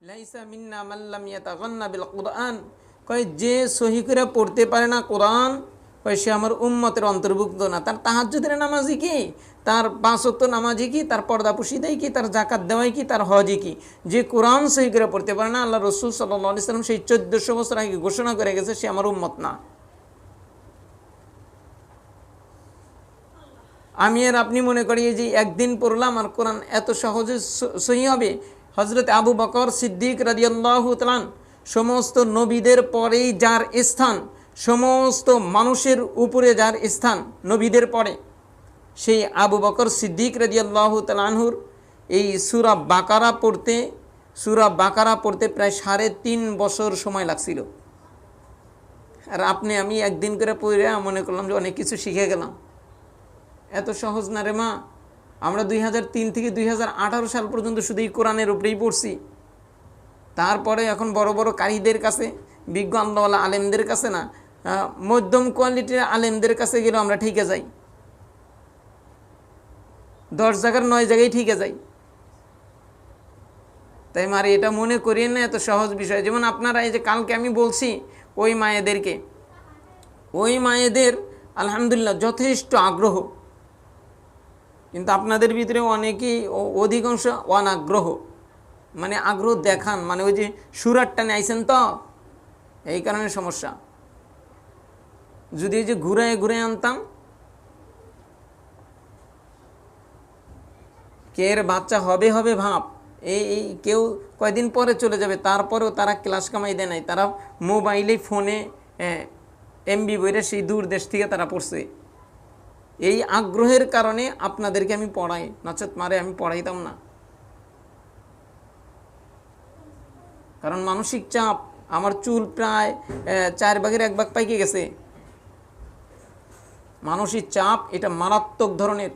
লাইসা মিন্না মান লাম ইয়াতাগান্না বিল কুরআন, কয় যে সহি করে পড়তে পারে না কোরআন, কয় সে আমার উম্মতের অন্তর্ভুক্ত না। তার তাহাজ্জুদের নামাজি কি, তার 5 ওয়াক্ত নামাজি কি, তার পর্দা পুশিদাই কি, তার জাকাত দেওয়াই কি, তার হজই কি, যে কোরআন সহি করে পড়তে পারে না, আল্লাহ রসুল সাল্লাল্লাহু আলাইহি সাল্লাম সেই 1400 বছর আগে ঘোষণা করে গেছে সে আমার উম্মত না। আমি আর আপনি মনে করি যে একদিন পড়লাম আর কোরআন এত সহজে সহি হবে। হজরত আবু বকর সিদ্দিক রাদিয়াল্লাহু তাআলা সমস্ত নবীদের পরেই যার স্থান, সমস্ত মানুষের উপরে যার স্থান নবীদের পরে, সেই আবু বকর সিদ্দিক রাদিয়াল্লাহু তাআলা আনহুর এই সূরা বাকারা পড়তে প্রায় 3.5 বছর সময় লাগছিল। আর আপনি আমি একদিন করে পড়ে মনে করলাম যে অনেক কিছু শিখে গেলাম। এত সহজ না রে মা। আমরা 2003 থেকে 2018 সাল পর্যন্ত শুধু এই কোরআনের উপরেই পড়ছি। তারপরে এখন বড় বড় কারিদের কাছে, বিজ্ঞ আল্লাহওয়ালা আলেমদের কাছে না, মধ্যম কোয়ালিটির আলেমদের কাছে গেলেও আমরা ঠিকে যাই, 10 জায়গার 9 জায়গায় ঠিকে যাই। তাই মারে এটা মনে করিয়ে না এত সহজ বিষয়। যেমন আপনারা এই যে কালকে আমি বলছি ওই মায়েদের আলহামদুলিল্লাহ যথেষ্ট আগ্রহ, কিন্তু আপনাদের ভিতরে অনেকেই অধিকাংশ অনাগ্রহ, মানে আগ্রহ দেখান, মানে ওই যে সুরার টানে আইসেন তো, এই কারণে সমস্যা। যদি এই যে ঘুরে আনতাম, কের বাচ্চা হবে ভাব, এই কেউ কয়দিন পরে চলে যাবে, তারপরেও তারা ক্লাস কামাই দেয় নাই, তারা মোবাইলে ফোনে এমবি বইরে সেই দূর দেশ থেকে তারা পড়ছে। এই আগ্রহের কারণে আপনাদেরকে আমি পড়াই, নচেত মারে আমি পড়াইতাম না। কারণ মানসিক চাপ, আমার চুল প্রায় 4 ভাগের 1 ভাগ পাইকে গেছে। মানসিক চাপ এটা মারাত্মক ধরনের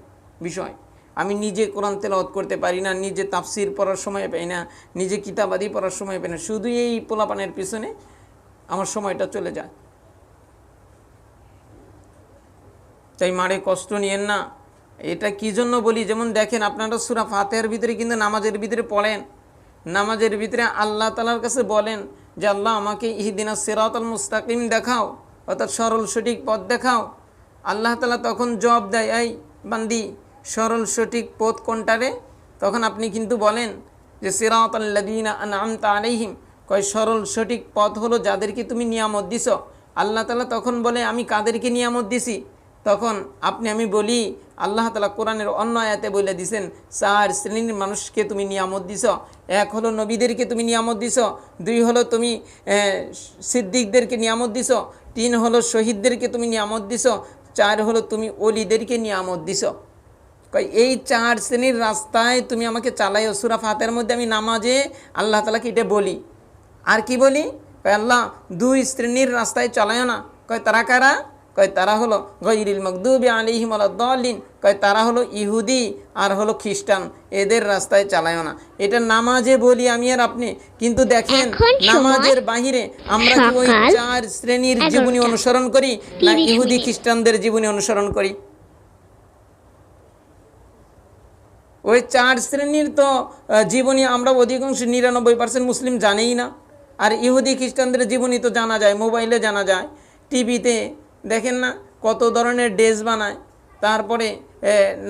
বিষয়। আমি নিজে কোরআন তেলাওয়াত করতে পারি না, নিজে তাফসির পড়ার সময় পাই না, নিজে কিতাবাদি পড়ার সময় পাই না, শুধু এই পোলাপানের পিছনে আমার সময়টা চলে যায়। তাই মারে কষ্ট নিয়েন না। এটা কি জন্য বলি, যেমন দেখেন আপনারা সূরা ফাতিহার ভিতরে কিন্তু নামাজের ভিতরে পড়েন, নামাজের ভিতরে আল্লাহ তাআলার কাছে বলেন যে আল্লাহ আমাকে ইহদিনাস সিরাতাল মুস্তাকিম দেখাও, অর্থাৎ সরল সঠিক পথ দেখাও। আল্লাহ তাআলা তখন জবাব দেয়, এই বান্দি সরল সঠিক পথ কোনটা রে? তখন আপনি কিন্তু বলেন যে সিরাতাল লাযিনা আনআমতা আলাইহিম, কয় সরল সঠিক পথ হলো যাদেরকে তুমি নিয়ামত দিছ। আল্লাহ তাআলা তখন বলে আমি কাদেরকে নিয়ামত দিছি? তখন আমি বলি আল্লাহ তাআলা কোরআনের অন্য আয়াতে বলে দিয়েছেন 4 শ্রেণীর মানুষকে তুমি নিয়ামত দিছ। 1 হলো নবীদেরকে তুমি নিয়ামত দিছ, 2 হলো তুমি সিদ্দিকদেরকে নিয়ামত দিছ, 3 হলো শহীদদেরকে তুমি নিয়ামত দিছ, 4 হলো তুমি ওলিদেরকে নিয়ামত দিছ। কই এই 4 শ্রেণীর রাস্তায় তুমি আমাকে চালাইও। সূরা ফাতিহার মধ্যে আমি নামাজে আল্লাহ তাআলাকে এটা বলি। আর কি বলি? কয় আল্লাহ 2 শ্রেণীর রাস্তায় চালাইও না। কয় তারা কারা? কয় তারা হলো গায়রিল মাগদুবি আলাইহিম ওয়ালাদ-দাল্লিন, কয় তারা হলো ইহুদি আর হলো খ্রিস্টান, এদের রাস্তায় চালায়ও না। এটা নামাজে বলি আমি আর আপনি। কিন্তু দেখেন নামাজের বাহিরে আমরা কি ওই 4 শ্রেণীর জীবনী অনুসরণ করি না ইহুদি খ্রিস্টানদের জীবনী অনুসরণ করি? ওই 4 শ্রেণীর তো জীবনী আমরা অধিকাংশ 99% মুসলিম জানেই না। আর ইহুদি খ্রিস্টানদের জীবনী তো জানা যায়, মোবাইলে জানা যায়, টিভিতে দেখেন না কত ধরনের ড্রেস বানায়, তারপরে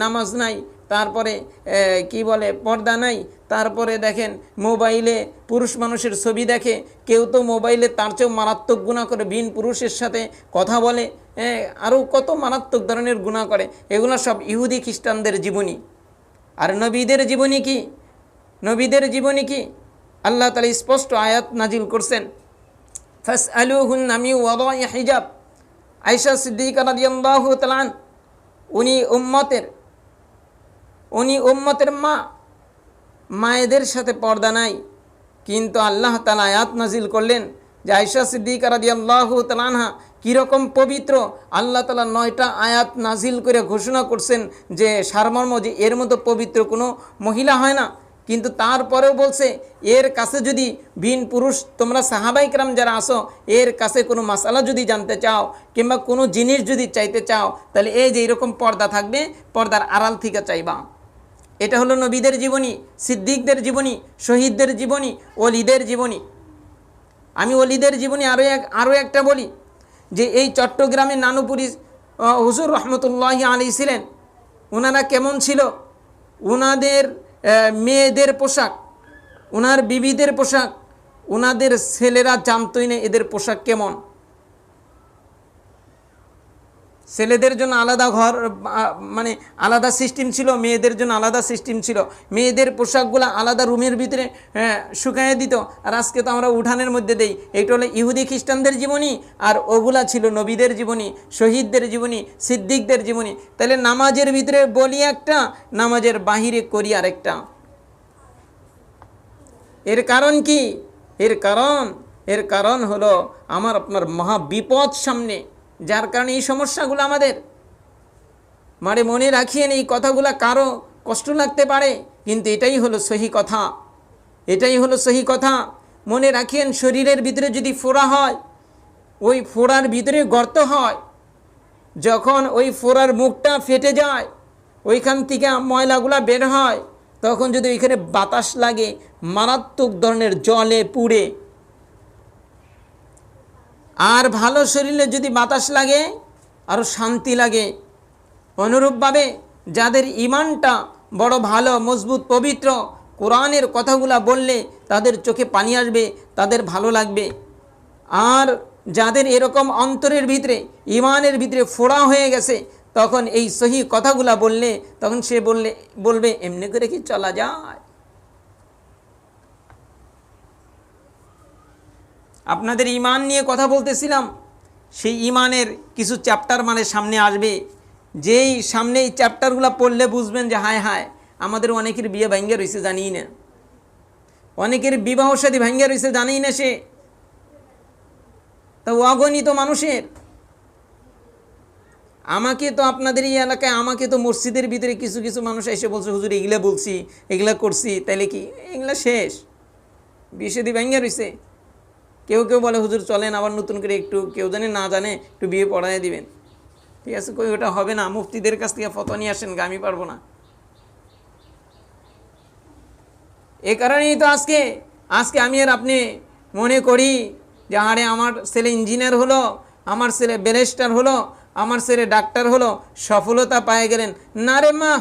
নামাজ নাই, তারপরে কি বলে পর্দা নাই, তারপরে দেখেন মোবাইলে পুরুষ মানুষের ছবি দেখে, কেউ তো মোবাইলে তার চেয়েও মারাত্মক গুনাহ করে, ভিন পুরুষের সাথে কথা বলে, আরও কত মারাত্মক ধরনের গুনাহ করে। এগুলো সব ইহুদি খ্রিস্টানদের জীবনী। আর নবীদের জীবনী কি? নবীদের জীবনী কি? আল্লাহ তাআলা স্পষ্ট আয়াত নাজিল করছেন, ফাসআলুহুন্না মিন ওয়ারাই হিজাব। আয়েশা সিদ্দিকা রাদিয়াল্লাহু তাআলা উনি উম্মতের মায়েদের সাথে পর্দা নাই, কিন্তু আল্লাহ তাআলা আয়াত নাজিল করলেন যে আয়েশা সিদ্দিকা রাদিয়াল্লাহু তাআলা কীরকম পবিত্র। আল্লাহ তাআলা 9টা আয়াত নাজিল করে ঘোষণা করছেন যে সারমর্ম যে এর মতো পবিত্র কোনো মহিলা হয় না। কিন্তু তারপরেও বলছে এর কাছে যদি ভিন পুরুষ তোমরা সাহাবায়ে কেরাম যারা আসো, এর কাছে কোনো মাসালা যদি জানতে চাও কিংবা কোনো জিনিস যদি চাইতে চাও, তাহলে এই যে এরকম পর্দা থাকবে, পর্দার আড়াল থেকে চাইবা। এটা হলো নবীদের জীবনী, সিদ্দিকদের জীবনী, শহীদদের জীবনী, ওলিদের জীবনী। আমি ওলিদের জীবনী আরও একটা বলি, যে এই চট্টগ্রামের নানুপুরি হুজুর রহমতুল্লাহি আলাইহি ছিলেন। ওনারা কেমন ছিল? ওনাদের মেয়েদের পোশাক, ওনার বিবিদের পোশাক, ওনাদের ছেলেরা জানতই না এদের পোশাক কেমন। ছেলেদের জন্য আলাদা ঘর, মানে আলাদা সিস্টেম ছিল, মেয়েদের জন্য আলাদা সিস্টেম ছিল। মেয়েদের পোশাকগুলো আলাদা রুমের ভিতরে শুকাইয়ে দিত, আর আজকে তো আমরা উঠানের মধ্যে দেই। এইটা হলো ইহুদি খ্রিস্টানদের জীবনী, আর ওগুলা ছিল নবীদের জীবনী, শহীদদের জীবনী, সিদ্দিকদের জীবনী। তাহলে নামাজের ভিতরে বলি একটা, নামাজের বাহিরে করি আরেকটা। এর কারণ কি? এর কারণ হলো আমার আপনার মহা বিপদ সামনে, যার কারণে এই সমস্যাগুলো আমাদের। মনে রাখিয়েন, এই কথাগুলো কারো কষ্ট লাগতে পারে, কিন্তু এটাই হলো সহি কথা, এটাই হলো সহি কথা। মনে রাখিয়েন, শরীরের ভিতরে যদি ফোড়া হয়, ওই ফোড়ার ভিতরে গর্ত হয়, যখন ওই ফোড়ার মুখটা ফেটে যায়, ওইখান থেকে ময়লাগুলা বের হয়, তখন যদি ওইখানে বাতাস লাগে, মারাত্মক ধরনের জ্বলে পুড়ে। আর ভালো শরীরে যদি বাতাস লাগে, আরও শান্তি লাগে। অনুরূপভাবে যাদের ইমানটা বড় ভালো, মজবুত, পবিত্র, কোরআনের কথাগুলা বললে তাদের চোখে পানি আসবে, তাদের ভালো লাগবে। আর যাদের এরকম অন্তরের ভিতরে, ইমানের ভিতরে ফোড়া হয়ে গেছে, তখন এই সহি কথাগুলা বললে, তখন সে বলবে এমনি করে কি চলা যায়? আপনাদের ইমান নিয়ে কথা বলতেছিলাম, সেই ইমানের কিছু চ্যাপ্টার সামনে আসবে, যেই সামনে এই চ্যাপ্টারগুলো পড়লে বুঝবেন যে হায় হায়, আমাদের অনেকের বিয়ে ভাঙ্গা রয়েছে জানি না, অনেকের বিবাহ শাদী ভাঙ্গা রয়েছে জানি না সে, তা অগণিত মানুষের। আমাকে তো আপনাদের এই এলাকায়, আমাকে তো মসজিদের ভিতরে কিছু কিছু মানুষ এসে বলছে, হুজুর এগুলা বলছি, এগুলা করছি, তাইলে কি এগুলা শেষ? বিয়ে শাদী ভাঙ্গা রয়েছে। কেউ বলে হুজুর চলেন আবার নতুন করে একটু, কেউ জানে না জানে একটু বিয়ে পড়ায় দিবেন। ঠিক আছে, কই ওটা হবে না, মুফতিদের কাছ থেকে ফতোয়া নিয়ে আসেন, আমি পারবো না। এ কারণেই তো আজকে আমি আর আপনি মনে করি যে আরে আমার ছেলে ইঞ্জিনিয়ার হলো, আমার ছেলে ব্যারিস্টার হলো, আমার ছেলে ডাক্তার হলো, সফলতা পেয়ে গেলেন। না রে মা,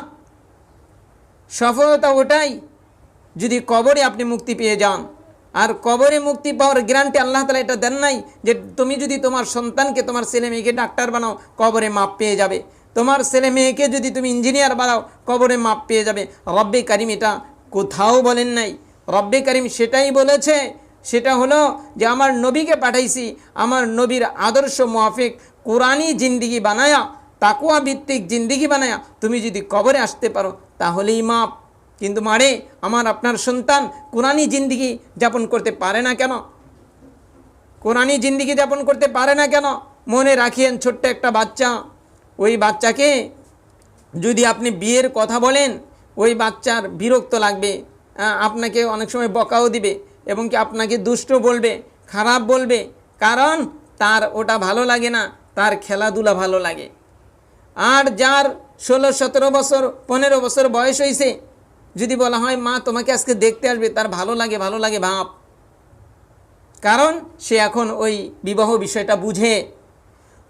সফলতা ওটাই যদি কবরে আপনি মুক্তি পেয়ে যান। আর কবরে মুক্তি পাওয়ার গ্যারান্টি আল্লাহ তাআলা এটা দেন নাই যে তুমি যদি তোমার সন্তানকে, তোমার ছেলে মেয়েকে ডাক্তার বানাও, কবরে মাপ পেয়ে যাবে। তোমার ছেলে মেয়েকে যদি তুমি ইঞ্জিনিয়ার বানাও, কবরে মাপ পেয়ে যাবে। রব্বে কারিম এটা কোথাও বলেন নাই। রব্বে কারিম সেটাই বলেছে, সেটা হলো যে আমার নবীকে পাঠাইছি, আমার নবীর আদর্শ মুআফিক কোরআনী জিন্দিগি বানায়া, তাকওয়া ভিত্তিক জিন্দিগি বানায়া তুমি যদি কবরে আসতে পারো, তাহলেই মাপ। কিন্তু আমার আপনার সন্তান কোরআনী জিন্দিগি যাপন করতে পারে না কেন? কোরআনী জিন্দিগি যাপন করতে পারে না কেন? মনে রাখিয়েন, ছোট্ট একটা বাচ্চা, ওই বাচ্চাকে যদি আপনি বিয়ের কথা বলেন, ওই বাচ্চার বিরক্ত লাগবে, আপনাকে অনেক সময় বকাও দিবে, এবং কি আপনাকে দুষ্ট বলবে, খারাপ বলবে, কারণ তার ওটা ভালো লাগে না, তার খেলাধুলা ভালো লাগে। আর যার 16-17 বছর 15 বছর বয়স হয়েছে, যদি বলা হয় মা তোমাকে আজকে দেখতে আসবে, তার ভালো লাগে ভাব, কারণ সে এখন ওই বিবাহ বিষয়টা বুঝে।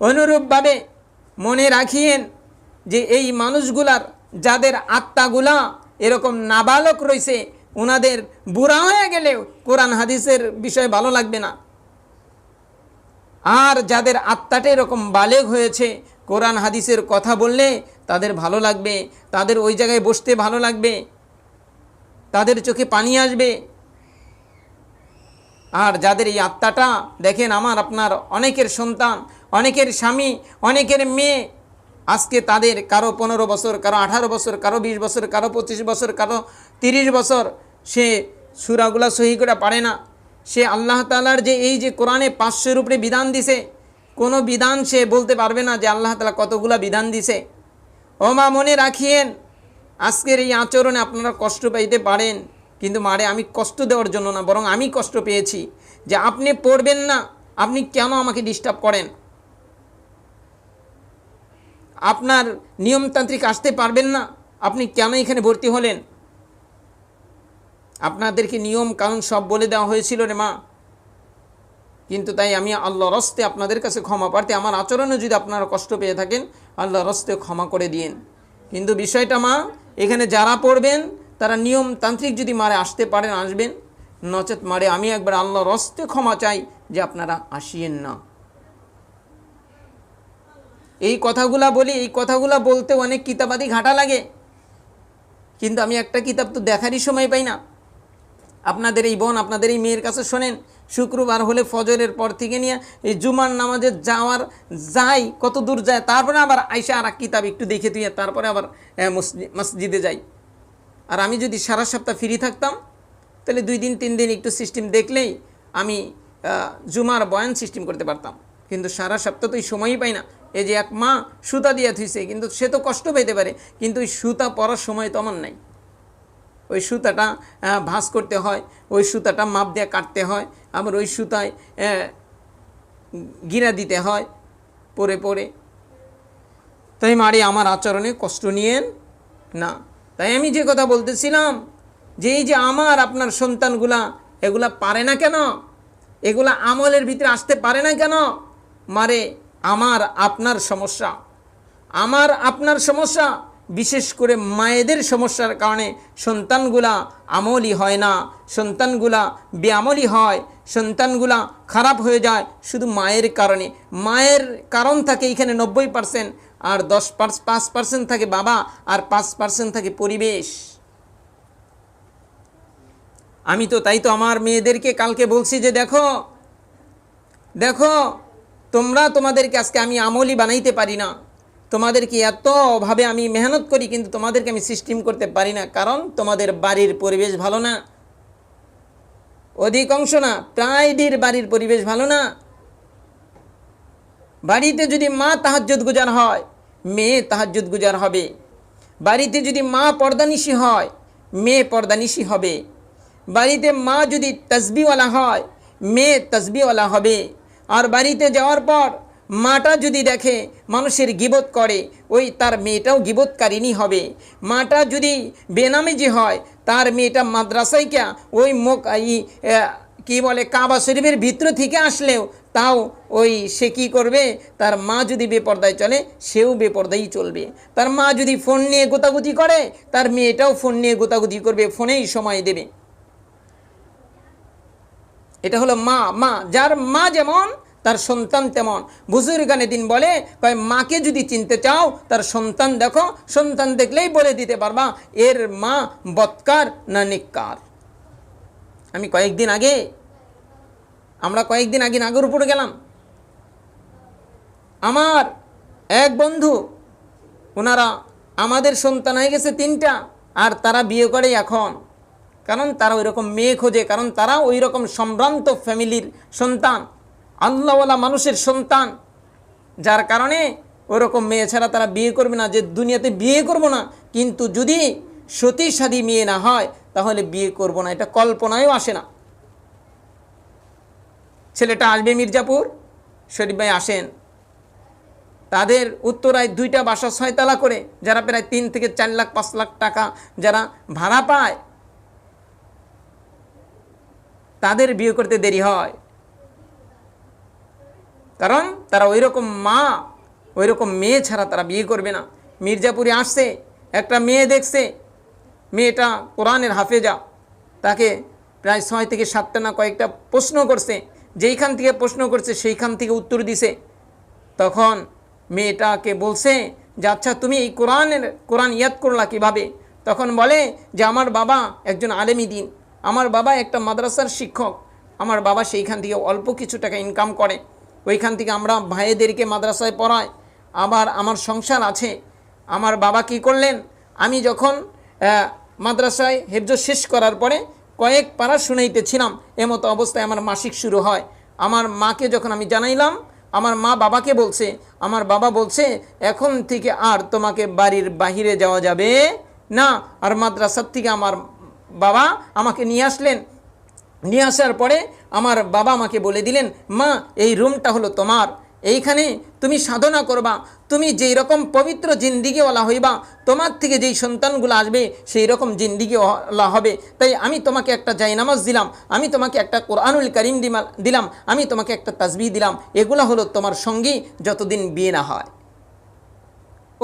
অনুরূপভাবে মনে রাখিয়েন যে এই মানুষগুলার, যাদের আত্মাগুলা এরকম নাবালক রয়েছে, ওনাদের বুড়া হয়ে গেলেও কোরআন হাদিসের বিষয় ভালো লাগবে না। আর যাদের আত্মাটা এরকম বালেগ হয়েছে, কোরআন হাদিসের কথা বললে তাদের ভালো লাগবে, তাদের ওই জায়গায় বসতে ভালো লাগবে, তাদের চোখে পানি আসবে। আর যাদের এই আত্মাটা, দেখেন আমার আপনার অনেকের সন্তান, অনেকের স্বামী, অনেকের মেয়ে, আজকে তাদের কারো 15 বছর, কারো 18 বছর, কারো 20 বছর, কারো 25 বছর, কারো 30 বছর, সে সূরাগুলা সহি করে পারে না। সে আল্লাহ তাআলার যে এই যে কোরআনে 500-এর উপরে বিধান দিছে, কোনো বিধান সে বলতে পারবে না যে আল্লাহ তাআলা কতগুলা বিধান দিছে। ও মা, মনে রাখিয়েন, আজকের এই আচরণে আপনারা কষ্ট পাইতে পারেন, কিন্তু আমি কষ্ট দেওয়ার জন্য না, বরং আমি কষ্ট পেয়েছি যে আপনি পড়বেন না, আপনি কেন আমাকে ডিস্টার্ব করেন? আপনার নিয়মতান্ত্রিক আসতে পারবেন না, আপনি কেন এখানে ভর্তি হলেন? আপনাদেরকে নিয়ম কানুন সব বলে দেওয়া হয়েছিল রে মা, কিন্তু তাই আমি আল্লাহর হস্তে আপনাদের কাছে ক্ষমা প্রার্থী। আমার আচরণে যদি আপনারা কষ্ট পেয়ে থাকেন, আল্লাহর হস্তে ক্ষমা করে দিন। কিন্তু বিষয়টা মা, এখানে যারা পড়বেন তারা নিয়মতান্ত্রিক যদি মারে আসতে পারেন আসবেন, নচেত মারে আমি একবার আল্লাহর হস্তে ক্ষমা চাই যে আপনারা আসিয়েন না। এই কথাগুলা বলি, এই কথাগুলা বলতে অনেক কিতাবাদি ঘাটা লাগে, কিন্তু আমি একটা কিতাব তো দেখারই সময় পাই না। আপনাদের এই বোন আপনাদের এই মেয়ের কাছে শোনেন, শুক্রবার হলে ফজরের পর থেকে নিয়ে এই জুমার নামাজে যাই কত দূর যায়, তারপরে আবার আইসা আর এক কিতাব একটু দেখে তুই তারপরে আবার মসজিদে যাই। আর আমি যদি সারা সপ্তাহ ফ্রি থাকতাম তাহলে 2 দিন 3 দিন একটু সিস্টেম দেখলেই আমি জুমার বয়ান সিস্টেম করতে পারতাম, কিন্তু সারা সপ্তাহ তো এই সময়ই পাই না। এই যে এক মা সুতা দিয়ে থুইছে, কিন্তু সে তো কষ্ট পেতে পারে, কিন্তু ওই সুতা পরার সময় তো আমার নাই। ওই সুতাটা ভাঁজ করতে হয়, ওই সুতাটা মাপ দিয়ে কাটতে হয়, আবার ওই সুতায় গিরা দিতে হয় পরে পরে। তাই মারি আমার আচরণে কষ্ট নিয়েন না। তাই আমি যে কথা বলতেছিলাম যে এই যে আমার আপনার সন্তানগুলা এগুলা পারে না কেন, এগুলা আমলের ভিতরে আসতে পারে না কেন? মারে আমার আপনার সমস্যা, আমার আপনার সমস্যা, বিশেষ করে মায়েদের সমস্যার কারণে সন্তানগুলা আমলি হয় না, সন্তানগুলা বেআমলি হয়, সন্তানগুলা খারাপ হয়ে যায় শুধু মায়ের কারণে। মায়ের কারণ থাকে এখানে 90%, আর 5% থাকে বাবা, আর 5% থাকে পরিবেশ। আমি তো তাই তো আমার মেয়েদেরকে কালকে বলছি যে দেখো দেখো তোমরা তোমাদেরকে আজকে আমি আমলি বানাইতে পারি না, তোমাদেরকে এতভাবে আমি মেহনত করি, কিন্তু তোমাদেরকে আমি সিস্টেম করতে পারি না, কারণ তোমাদের বাড়ির পরিবেশ ভালো না। অধিকাংশ না, প্রায়দের বাড়ির পরিবেশ ভালো না। বাড়িতে যদি মা তাহাজ্জুদ গুজার হয়, মেয়ে তাহাজ্জুদ গুজার হবে। বাড়িতে যদি মা পর্দানিশি হয়, মেয়ে পর্দানিশি হবে। বাড়িতে মা যদি তসবিহওয়ালা হয়, মেয়ে তসবিহওয়ালা হবে। আর বাড়িতে যাওয়ার পর মাটা যদি দেখে মানুষের গিবত করে, ওই তার মেয়েটাও গিবতকারিনী হবে। মাটা যদি বেনামাজি হয়, তার মেয়েটা মাদ্রাসায় কে ওই কি বলে কাবা শরীফের ভিতর থেকে আসলেও তাও ওই সে কী করবে, তার মা যদি বেপর্দায় চলে সেও বেপর্দাই চলবে। তার মা যদি ফোন নিয়ে গোতাগুতি করে, তার মেয়েটাও ফোন নিয়ে গোতাগুতি করবে, ফোনেই সময় দেবে। এটা হলো মা, যার মা যেমন তার সন্তান তেমন। বুজুর্গানে দিন বলে কয় মাকে যদি চিনতে চাও তার সন্তান দেখো, সন্তান দেখলেই বলে দিতে পারবা এর মা বৎকার না নেককার। আমরা কয়েকদিন আগে নাগরপুরে গেলাম। আমার এক বন্ধু, ওনারা আমাদের সন্তান হয়ে গেছে 3টা, আর তারা বিয়ে করে এখন, কারণ তারা ওই রকম মেয়ে খোঁজে, কারণ তারা ওই রকম সম্ভ্রান্ত ফ্যামিলির সন্তান, আল্লাহওয়ালা মানুষের সন্তান, যার কারণে ওরকম মেয়ে ছাড়া তারা বিয়ে করবে না। যে দুনিয়াতে বিয়ে করব না, কিন্তু যদি সতী সাদী মেয়ে না হয় তাহলে বিয়ে করব না, এটা কল্পনায়ও আসে না। ছেলেটা আসবে মির্জাপুর, শরীফ ভাই আসেন। তাদের উত্তরায় 2টা বাসা 6 তলা করে, যারা প্রায় 3 থেকে 4 লাখ 5 লাখ টাকা যারা ভাড়া পায়, তাদের বিয়ে করতে দেরি হয়, কারণ তারা ওই রকম মা, ওই রকম মেয়ে ছাড়া তারা বিয়ে করবে না। মির্জাপুরে আসছে, একটা মেয়ে দেখছে, মেয়েটা কোরআনের হাফেজা, তাকে প্রায় 6 থেকে 7টা না কয়েকটা প্রশ্ন করছে, যেইখান থেকে প্রশ্ন করছে সেইখান থেকে উত্তর দিছে। তখন মেয়েটাকে বলছে যে আচ্ছা তুমি এই কোরআন ইয়াদ করলা কিভাবে? তখন বলে যে আমার বাবা একজন আলেমী দিন, আমার বাবা একটা মাদ্রাসার শিক্ষক, আমার বাবা সেইখান থেকে অল্প কিছু টাকা ইনকাম করে, ওইখান থেকে আমরা ভাইদেরকে মাদ্রাসায় পড়াই, আবার আমার সংসার আছে। আমার বাবা কি করলেন, আমি যখন মাদ্রাসায় হেফজ শেষ করার পরে কয়েক পারা শুনাইতেছিলাম, এমতো অবস্থায় আমার মাসিক শুরু হয়। আমার মাকে যখন আমি জানাইলাম, আমার মা বাবাকে বলছে, আমার বাবা বলছে এখন থেকে আর তোমাকে বাড়ির বাহিরে যাওয়া যাবে না। আর মাদ্রাসার থেকে আমার বাবা আমাকে নিয়ে আসলেন, নিয়ে আসার পরে আমার বাবা আমাকে বলে দিলেন, মা এই রুমটা হলো তোমার, এইখানে তুমি সাধনা করবা, তুমি যেই রকম পবিত্র জিন্দিগিওয়ালা হইবা, তোমার থেকে যেই সন্তানগুলো আসবে সেই রকম জিন্দিগিওয়ালা হবে। তাই আমি তোমাকে একটা জায়নামাজ দিলাম, আমি তোমাকে একটা কোরআনুল কারীম দিলাম, আমি তোমাকে একটা তাসবিহ দিলাম, এগুলো হলো তোমার সঙ্গী যতদিন বিয়ে না হয়।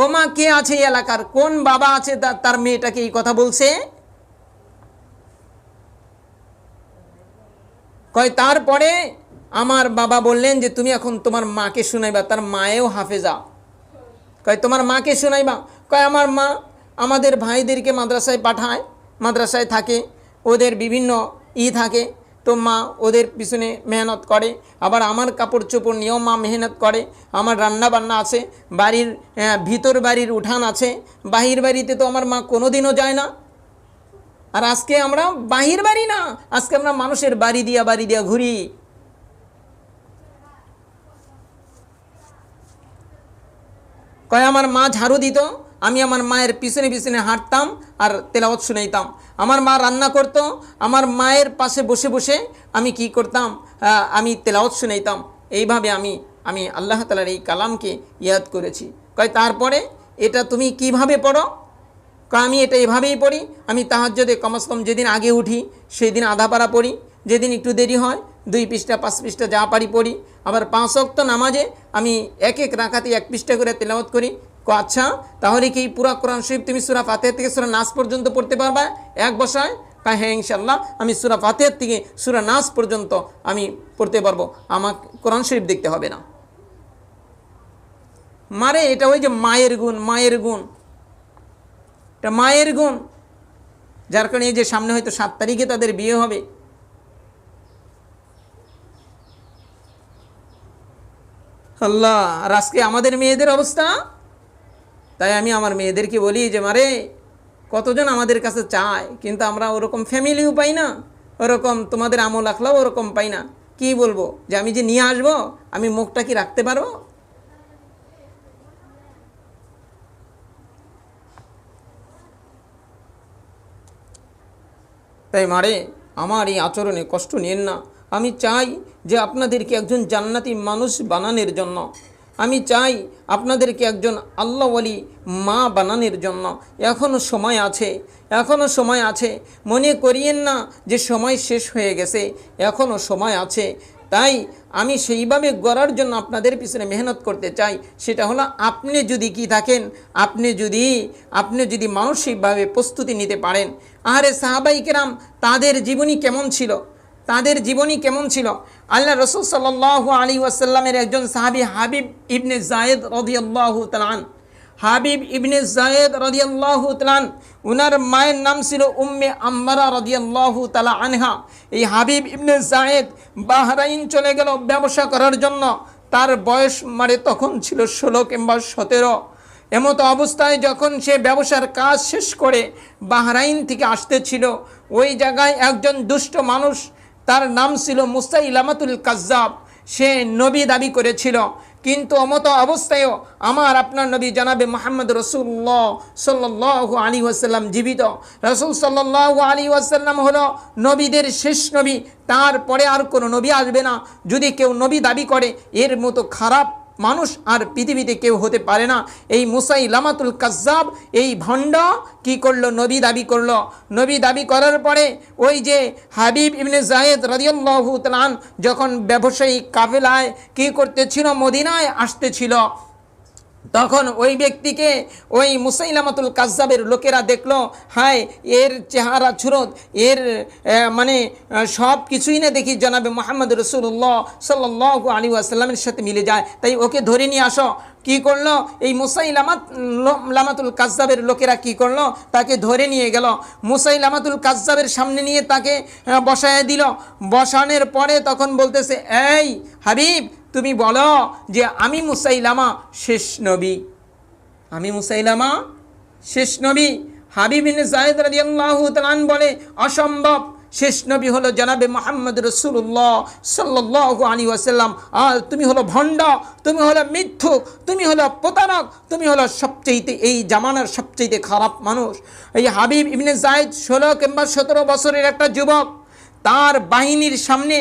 ও মা, কে আছে এই এলাকার, কোন বাবা আছে তার মেয়েটাকে এই কথা বলছে? কয় তারপরে আমার বাবা বললেন যে তুমি এখন তোমার মাকে শোনাইবা। তার মায়েও হাফেজা। কয় তোমার মাকে শোনাইবা? কয় আমার মা আমাদের ভাইদেরকে মাদ্রাসায় পাঠায়, মাদ্রাসায় থাকে, ওদের বিভিন্ন থাকে, তো মা ওদের পিছনে মেহনত করে। আবার আমার কাপড় চোপড় নিয়েও মা মেহনত করে। আমার রান্না বান্না আছে, বাড়ির ভিতর বাড়ির উঠান আছে, বাহির বাড়িতে তো আমার মা কোনোদিনও যায় না। আর আজকে আমরা বাহির বাড়ি না, আজকে আমরা মানুষের বাড়ি দিয়া ঘুরি। কয় আমার মা ঝাড়ু দিত, আমি আমার মায়ের পিছনে পিছনে হাঁটতাম আর তেলাওয়াত শুনাইতাম। আমার মা রান্না করত, আমার মায়ের পাশে বসে বসে আমি কি করতাম, আমি তেলাওয়াত শুনাইতাম। এইভাবে আমি আল্লাহ তাআলার এই কালামকে ইয়াদ করেছি। কয় তারপরে এটা তুমি কিভাবে পড়ো? কয় আমি এটা এভাবেই পড়ি, আমি তাহাজ্জুদে কমসে কম যেদিন আগে উঠি সেই দিন আধা পারা পড়ি, যেদিন একটু দেরি হয় 2 পৃষ্ঠা 5 পৃষ্ঠা যা পারি পড়ি। আবার 5 ওয়াক্ত নামাজে আমি এক এক রাকাতে 1 পৃষ্ঠা করে তেলাওয়াত করি। আচ্ছা, তাহলে কি পুরা কোরআন শরীফ তুমি সূরা ফাতিহা থেকে সূরা নাস পর্যন্ত পড়তে পারবা এক বসায়? কয় হ্যাঁ ইনশাআল্লাহ, আমি সূরা ফাতিহা থেকে সূরা নাস পর্যন্ত আমি পড়তে পারবো, আমার কোরআন শরীফ দেখতে হবে না। মারে এটা ওই যে মায়ের গুণ, মায়ের গুণ, এটা মায়ের গুণ, যার কারণে এই যে সামনে হয়তো 7 তারিখে তাদের বিয়ে হবে। আল্লাহ, আর আজকে আমাদের মেয়েদের অবস্থা। তাই আমি আমার মেয়েদেরকে বলি যে মারে, কতজন আমাদের কাছে চায়, কিন্তু আমরা ওরকম ফ্যামিলিও পাই না, ওরকম তোমাদের আমল আখলাও ওরকম পাই না। কি বলবো যে আমি যে নিয়ে আসবো, আমি মুখটা কি রাখতে পারবো? তাই মারে, আমার এই আচরণে কষ্ট নিয়েন না। আমি চাই যে আপনাদেরকে একজন জান্নাতি মানুষ বানানোর জন্য, আমি চাই আপনাদেরকে একজন আল্লাহওয়ালি মা বানানোর জন্য। এখনও সময় আছে, এখনও সময় আছে। মনে করিয়েন না যে সময় শেষ হয়ে গেছে, এখনও সময় আছে। তাই আমি সেইভাবে গড়ার জন্য আপনাদের পিছনে মেহনত করতে চাই। সেটা হলো আপনি যদি কি থাকেন, আপনি যদি মানসিকভাবে প্রস্তুতি নিতে পারেন। আরে সাহাবায়ে কেরাম তাদের জীবনী কেমন ছিল, তাদের জীবনী কেমন ছিল? আল্লাহ রাসূল সাল্লাল্লাহু আলাইহি ওয়াসাল্লামের একজন সাহাবী হাবিব ইবনে যায়েদ রাদিয়াল্লাহু তাআলা আন, হাবিব ইবনে যায়েদ রাদিয়াল্লাহু তাআলা আন, উনার মায়ের নাম ছিল উম্মে আম্মারা রাদিয়াল্লাহু তাআলা আনহা। এই হাবিব ইবনে যায়েদ বাহরাইন চলে গেল ব্যবসা করার জন্য। তার বয়স তখন ছিল 16 কিংবা 17। এমতো অবস্থায় যখন সে ব্যবসার কাজ শেষ করে বাহরাইন থেকে আসতেছিল, ওই জায়গায় একজন দুষ্ট মানুষ, তার নাম ছিল মুসাইলামাতুল কাজ্জাব, সে নবী দাবি করেছিল। কিন্তু অমতো অবস্থায়ও আমার আপনার নবী জনাবে মুহাম্মদ রাসূলুল্লাহ সাল্লাল্লাহু আলাইহি ওয়াসাল্লাম জীবিত। রাসূল সাল্লাল্লাহু আলাইহি ওয়াসাল্লাম হলো নবীদের শেষ নবী, তারপরে আর কোনো নবী আসবে না। যদি কেউ নবী দাবি করে, এর মতো খারাপ মানুষ আর পৃথিবীতে কেউ হতে পারে না। এই মুসাইলামাতুল কাজ্জাব, এই ভণ্ড কি করলো? নবী দাবি করলো। নবী দাবি করার পরে ওই যে হাবিব ইবনে যায়েদ রাদিয়াল্লাহু তাআলা আন যখন ব্যবসায়ী কাফেলায় কি করতেছিল, মদিনায় আসতেছিল, তখন ওই ব্যক্তিকে ওই মুসাইলামাতুল কাজ্জাবের লোকেরা দেখলো, হায় এর চেহারা ছুরত, এর সব কিছুই না দেখি জনাবে মুহাম্মদ রাসূলুল্লাহ সাল্লাল্লাহু আলাইহি ওয়াসাল্লামের সাথে মিলে যায়, তাই ওকে ধরে নিয়ে আসো। কি করলো? এই মুসাইলামাতুল কাজ্জাবের লোকেরা কি করলো? তাকে ধরে নিয়ে গেল, মুসাইলামাতুল কাজ্জাবের সামনে নিয়ে তাকে বসায় দিল। বসানোর পরে তখন বলতেছে, এই হাবিব, তুমি বলো যে আমি মুসাইলামা শেষ নবী, আমি মুসাইলামা শেষ নবী। হাবিব ইবনে যায়েদ রাদিয়াল্লাহু তাআলা বলে, অসম্ভব, শেষ নবী হলো জনাবে মুহাম্মদ রাসূলুল্লাহ সাল্লাল্লাহু আলাইহি ওয়াসাল্লাম। আর তুমি হলো ভণ্ড, তুমি হলো মিথ্যুক, তুমি হলো প্রতারক, তুমি হলো সবচেয়ে এই জামানার সবচেয়ে খারাপ মানুষ। এই হাবিব ইবনে যায়েদ 16 কিংবা 17 বছরের একটা যুবক, তার বাহিনীর সামনে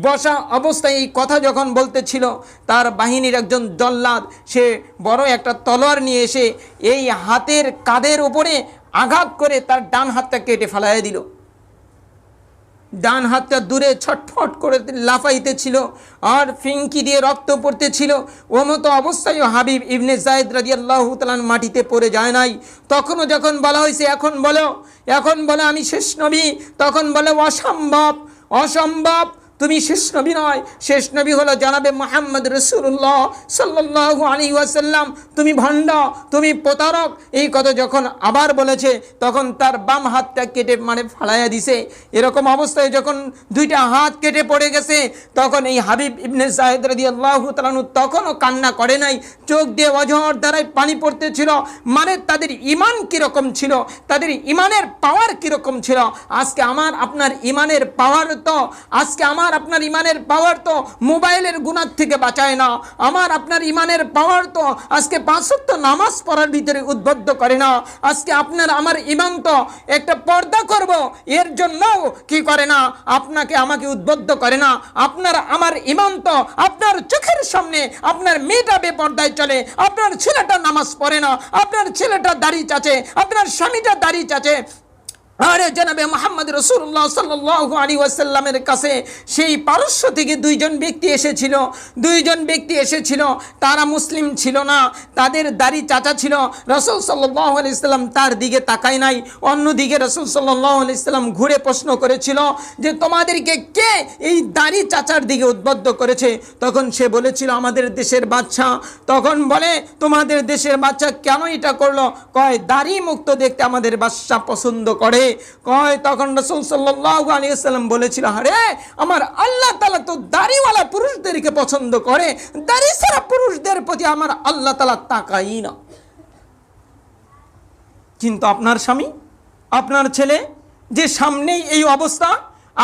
বসা অবস্থায় এই কথা যখন বলতেছিল, তার বাহিনীর একজন জল্লাদ সে বড় একটা তলোয়ার নিয়ে এসে এই হাতের কাঁধের উপরে আঘাত করে তার ডান হাতটা কেটে ফেলাইয়া দিল। ডান হাতটা দূরে ছটফট করে লাফাইতেছিল আর ফিঙ্কি দিয়ে রক্ত পড়তেছিল। ও মতো অবস্থায় হাবিব ইবনে যায়েদ রাদিয়াল্লাহু তাআলা মাটিতে পড়ে যায় নাই। তখনও যখন বলা হয়েছে এখন বলো আমি শেষ নবী, তখন বলে অসম্ভব, তুমি শেষ নবী নয়, শেষ নবী হলো জানাবে মুহাম্মদ রাসূলুল্লাহ সাল্লাল্লাহু আলাইহি ওয়াসাল্লাম। তুমি ভণ্ড, তুমি প্রতারক, এই কথা যখন আবার বলেছে তখন তার বাম হাতটা কেটে ফালাইয়া দিছে। এরকম অবস্থায় যখন দুইটা হাত কেটে পড়ে গেছে তখন এই হাবিব ইবনে যায়েদ রাদিয়াল্লাহু তাআলা তখনও কান্না করে নাই, চোখ দিয়ে অঝর ধারায় পানি পড়তেছিল। তাদের ঈমান কীরকম ছিল, তাদের ঈমানের পাওয়ার কীরকম ছিল। আজকে আমার আপনার ঈমানের পাওয়ার তো মোবাইলের গুনাহ থেকে বাঁচায় না। আমার আপনার ঈমানের পাওয়ার তো আজকে 5 ওয়াক্ত নামাজ পড়ার ভিতরে উদ্বুদ্ধ করে না। আজকে আপনার আমার ঈমান তো একটা পর্দা করব এর জন্যও কি করে না, আপনাকে আমাকে উদ্বুদ্ধ করে না। আপনার আমার ঈমান তো আপনার চোখের সামনে আপনার মেয়েটা বেপর্দায় চলে, আপনার ছেলেটা নামাজ পড়ে না, আপনার ছেলেটা দাড়ি চাচে, আপনার স্বামীটা দাড়ি চাচে। আরে জনাবে মুহাম্মদ রাসূলুল্লাহ সাল্লাল্লাহু আলাইহি ওয়াসাল্লামের কাছে সেই পারস্য থেকে দুইজন ব্যক্তি এসেছিল। তারা মুসলিম ছিল না, তাদের দাড়ি চাচা ছিল। রাসূল সাল্লাল্লাহু আলাইহি ওয়াসাল্লাম তার দিকে তাকায় নাই। অন্যদিকে রাসূল সাল্লাল্লাহু আলাইহি ওয়াসাল্লাম ঘুরে প্রশ্ন করেছিল যে তোমাদেরকে কে এই দাড়ি চাচার দিকে উদ্বুদ্ধ করেছে? তখন সে বলেছিল আমাদের দেশের বাচ্চা। তখন বলে তোমাদের দেশের বাচ্চা কেন এটা করলো? কয় দাড়ি মুক্ত দেখতে আমাদের বাচ্চা পছন্দ করে। তখন রাসূল সাল্লাল্লাহু আলাইহি ওয়াসাল্লাম বলেছিল আরে আমার আল্লাহ তাআলা তো দাড়িওয়ালা পুরুষদেরকে পছন্দ করে, দাড়ি ছাড়া পুরুষদের প্রতি আমার আল্লাহ তাআলা তাকাই না। কিন্তু আপনার স্বামী, আপনার ছেলে যে সামনেই এই অবস্থা,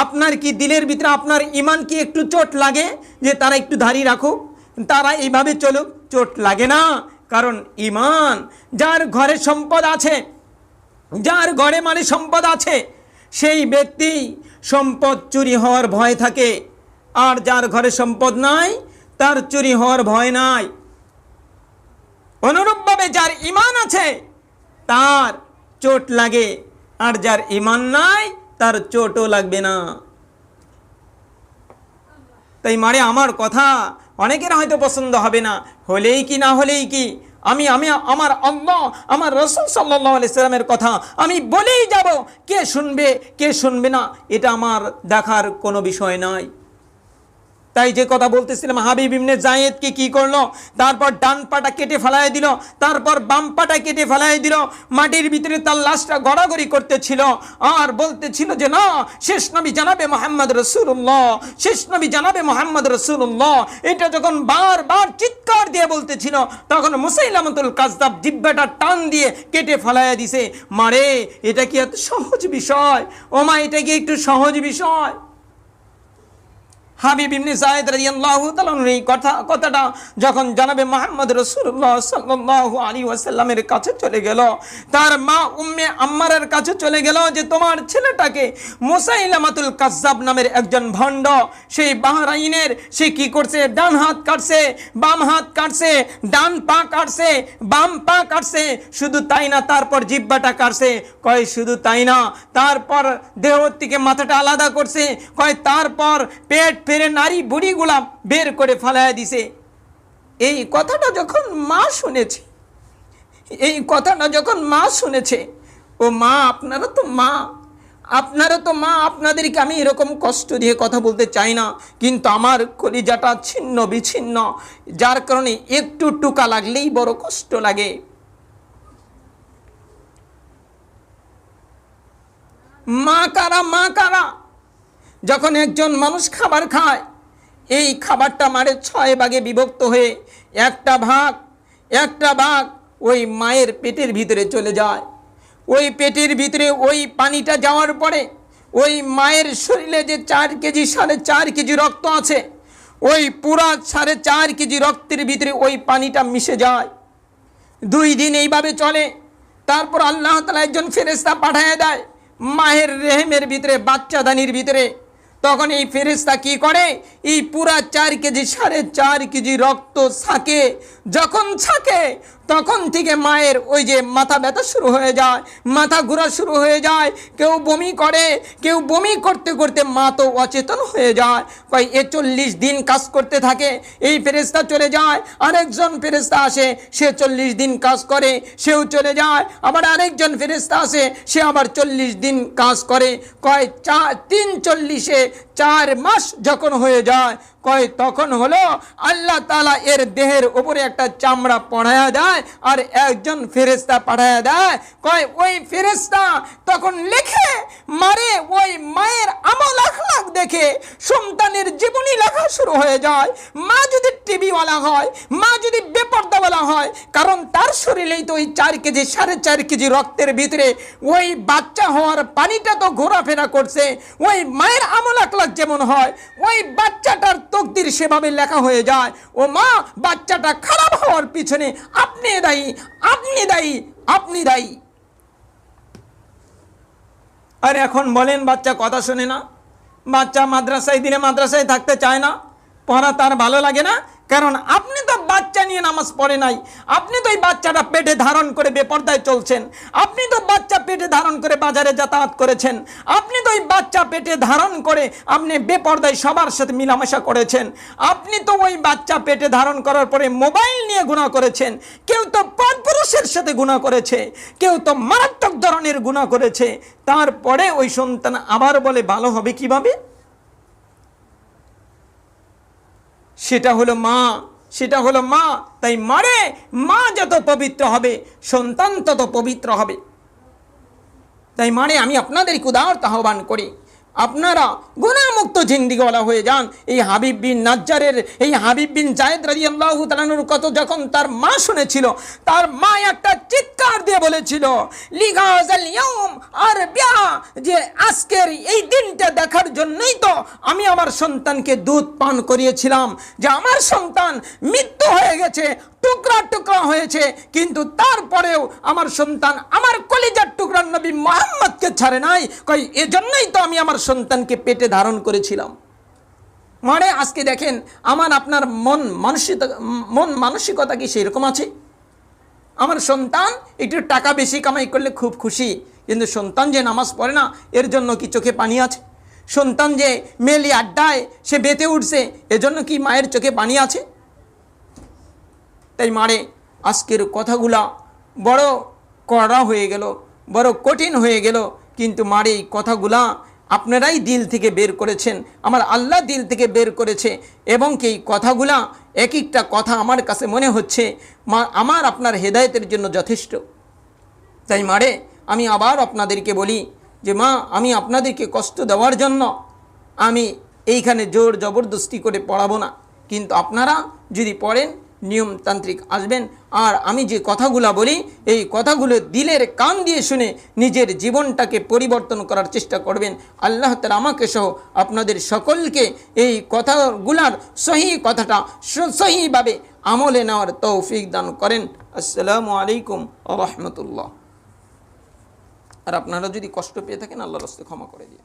আপনার কি দিলের ভিতরে আপনার ঈমান কি একটু চোট লাগে যে তারা একটু দাড়ি রাখুক, তারা এইভাবে চলুক? চোট লাগে না। কারণ ঈমান, যার ঘরে সম্পদ আছে, যার ঘরে সম্পদ আছে সেই ব্যক্তি সম্পদ চুরি হওয়ার ভয় থাকে, আর যার ঘরে সম্পদ নাই তার চুরি হওয়ার ভয় নাই। অনুরূপভাবে যার ঈমান আছে তার চোট লাগে, আর যার ঈমান নাই তার চোটও লাগবে না। তাই আমার কথা অনেকের হয়তো পছন্দ হবে না, হলেই কি না হলেই কি, আমি আমার আল্লাহ আমার রাসূল সাল্লাল্লাহু আলাইহি সাল্লামের কথা আমি বলেই যাব। কে শুনবে কে শুনবে না এটা আমার দেখার কোনো বিষয় নয়। তাই যে কথা বলতেছিলাম, হাবিব ইবনে যায়েদ কি করলো? তারপর ডান পাটা কেটে ফেলায় দিল, তারপর বাম পাটা কেটে ফেলায় দিল। মাটির ভিতরে তার লাশটা গড়াগড়ি করতেছিল আর বলতেছিল যে না, শেষ নবী জানাবে মুহাম্মদ রাসূলুল্লাহ, শেষ নবী জানাবে মুহাম্মদ রাসূলুল্লাহ। এটা যখন বারবার চিৎকার দিয়ে বলতেছিল তখন মুসাইলামাতুল কাযযাব জিহ্বাটা টান দিয়ে কেটে ফেলায় দিছে। এটা কি এত সহজ বিষয়? এটা কি একটু সহজ বিষয়? হাবিব ইবনে যায়েদ রাদিয়াল্লাহু তাআলা এই কথাটা যখন জানাবে মুহাম্মদ রাসূলুল্লাহ সাল্লাল্লাহু আলাইহি ওয়াসাল্লামের কাছে চলে গেল, তার মা উম্মে আম্মারের কাছে চলে গেল যে তোমার ছেলেটাকে মুসাইলামাতুল কাযযাব নামের একজন ভণ্ড, সেই বাহরাইনের, সে কি করছে? ডান হাত কাটছে, বাম হাত কাটছে, ডান পা কাটছে, বাম পা কাটছে। শুধু তাই না, তারপর জিহ্বাটা কাটছে। কয় শুধু তাই না, তারপর দেহ থেকে মাথাটা আলাদা করছে। কয় তারপর পেট ফেরে নারী বুড়িগুলা বের করে ফেলায় দিছে। এই কথাটা যখন মা শুনেছে, ও মা, আপনারা তো মা, আপনাদেরকে আমি এরকম কষ্ট দিয়ে কথা বলতে চাই না, কিন্তু আমার কলিজাটা ছিন্ন বিচ্ছিন্ন, যার কারণে একটু টুকা লাগলেই বড় কষ্ট লাগে। মা কারা? যখন একজন মানুষ খাবার খায়, এই খাবারটা 6 ভাগে বিভক্ত হয়ে একটা ভাগ ওই মায়ের পেটের ভিতরে চলে যায়। ওই পেটের ভিতরে ওই পানিটা যাওয়ার পরে ওই মায়ের শরীরে যে 4 কেজি 4.5 কেজি রক্ত আছে, ওই পুরা 4.5 কেজি রক্তের ভিতরে ওই পানিটা মিশে যায়। 2 দিন এইভাবে চলে। তারপর আল্লাহ তাআলা একজন ফেরেশতা পাঠিয়ে দেয় মায়ের রেহেমের ভিতরে, বাচ্চাদানির ভিতরে। তখন এই ফেরেশতা কি করে, এই পুরা 4 কেজি 4.5 কেজি রক্ত ছাকে, যখন ছাকে তখন থেকে মায়ের ওই যে মাথা ব্যথা শুরু হয়ে যায়, মাথা ঘোরা শুরু হয়ে যায়, কেউ বমি করে, কেউ বমি করতে করতে মা তো অচেতন হয়ে যায়। কয় এ 40 দিন কাজ করতে থাকে, এই ফেরেশতা চলে যায়, আরেকজন ফেরেশতা আসে, সে 40 দিন কাজ করে, সেও চলে যায়, আবার আরেকজন ফেরেশতা আসে, সে আবার 40 দিন কাজ করে। কয় 3 4 মাস যখন হয়ে যায়, কয় তখন হলো আল্লাহ তাআলা এর দেহের উপরে একটা চামড়া পড়ায়া দেয় আর একজন ফেরেশতা পাঠায়া দেয়। কয় ওই ফেরেশতা তখন লেখে মারে, ওই মায়ের আমল আখলাক দেখে সন্তানের জীবনী লেখা শুরু হয়ে যায়। মা যদি টিভিওয়ালা হয়, মা যদি বেপর্দাওয়ালা হয়, কারণ তার শরীরেই তো ওই 4 কেজি 4.5 কেজি রক্তের ভিতরে ওই বাচ্চা হওয়ার পানিটা তো ঘোরাফেরা করছে। ওই মায়ের আমল আখলাক যেমন হয়, ওই বাচ্চাটার তকদির সেভাবে লেখা হয়ে যায়। ও মা, বাচ্চাটা খারাপ হওয়ার পিছনে আপনি দায়ী, আপনি দায়ী, আপনি দায়ী। আর এখন বলেন বাচ্চা কথা শোনে না, বাচ্চা মাদ্রাসায় দিনে মাদ্রাসায় থাকতে চায় না, পড়া তার ভালো লাগে না, কারণ আপনি তো বাচ্চা নিয়ে নামাজ পড়ে নাই, আপনি তো এই বাচ্চাটা পেটে ধারণ করে বেপরদায় চলছেন, আপনি তো বাচ্চা পেটে ধারণ করে বাজারে যাতায়াত করেছেন, আপনি তো ওই বাচ্চা পেটে ধারণ করে আপনি বেপরদায় সবার সাথে মিলামেশা করেছেন, আপনি তো ওই বাচ্চা পেটে ধারণ করার পরে মোবাইল নিয়ে গুনাহ করেছেন, কেউ তো পরপুরুষের সাথে গুনাহ করেছে, কেউ তো মারাত্মক ধরনের গুনাহ করেছে, তারপরে ওই সন্তান আবার বলে ভালো হবে কিভাবে? সেটা হলো মা, সেটা হলো মা। তাই মারে, মা যত পবিত্র হবে সন্তান তত পবিত্র হবে। তাই মানে আমি আপনাদেরকে উদারত আহ্বান করি, আপনারা গুনাহমুক্ত জিন্দেগিওয়ালা হয়ে যান। এই হাবিব বিন নাজ্জারের, এই হাবিব বিন জায়েদ রাদিয়াল্লাহু তাআলা আনহুর কথা যখন তার মা শুনেছিল, তার মা একটা চিৎকার দিয়ে বলেছিল, লিগাজাল ইয়াউম আর বিয়া, যে আজকের এই দিনটা দেখার জন্যই তো আমি আমার সন্তানকে দুধ পান করিয়েছিলাম, যে আমার সন্তান মৃত্যু হয়ে গেছে, টুকরা টুকরা হয়েছে, কিন্তু তারপরেও আমার সন্তান আমার কলিজার টুকরা নবী মুহাম্মদকে ছাড়ে নাই। কই এজন্যই তো আমি আমার সন্তানকে পেটে ধারণ করেছিলাম। মানে আজকে দেখেন আমার আপনার মন মানসিকতা কি সেরকম আছে? আমার সন্তান একটু টাকা বেশি কামাই করলে খুব খুশি, কিন্তু সন্তান যে নামাজ পড়ে না এর জন্য কি চোখে পানি আছে? সন্তান যে মেলি আড্ডায় সে বেঁধে উঠছে এজন্য কি মায়ের চোখে পানি আছে? তাই মারে আজকের কথাগুলা বড় কড়া হয়ে গেল, বড় কঠিন হয়ে গেল, কিন্তু মারে এই কথাগুলা আপনারাই দিল থেকে বের করেছেন, আমার আল্লাহ দিল থেকে বের করেছে, এবং এই কথাগুলা এক একটা কথা আমার কাছে মনে হচ্ছে আমার আপনার হেদায়েতের জন্য যথেষ্ট। তাই মারে আমি আবার আপনাদেরকে বলি যে মা, আমি আপনাদেরকে কষ্ট দেওয়ার জন্য আমি এইখানে জোর জবরদস্তি করে পড়াবো না, কিন্তু আপনারা যদি পড়েন নিয়মতান্ত্রিক আসবেন, আর আমি যে কথাগুলো বলি এই কথাগুলো দিলের কান দিয়ে শুনে নিজের জীবনটাকে পরিবর্তন করার চেষ্টা করবেন। আল্লাহ তাআলা আমাকে সহ আপনাদের সকলকে এই কথাগুলার কথাটা সহিভাবে আমলে নেওয়ার তৌফিক দান করেন। আসসালামু আলাইকুম ওয়া রাহমাতুল্লাহ। আর আপনারা যদি কষ্ট পেয়ে থাকেন আল্লাহর রাস্তায় ক্ষমা করে দিন।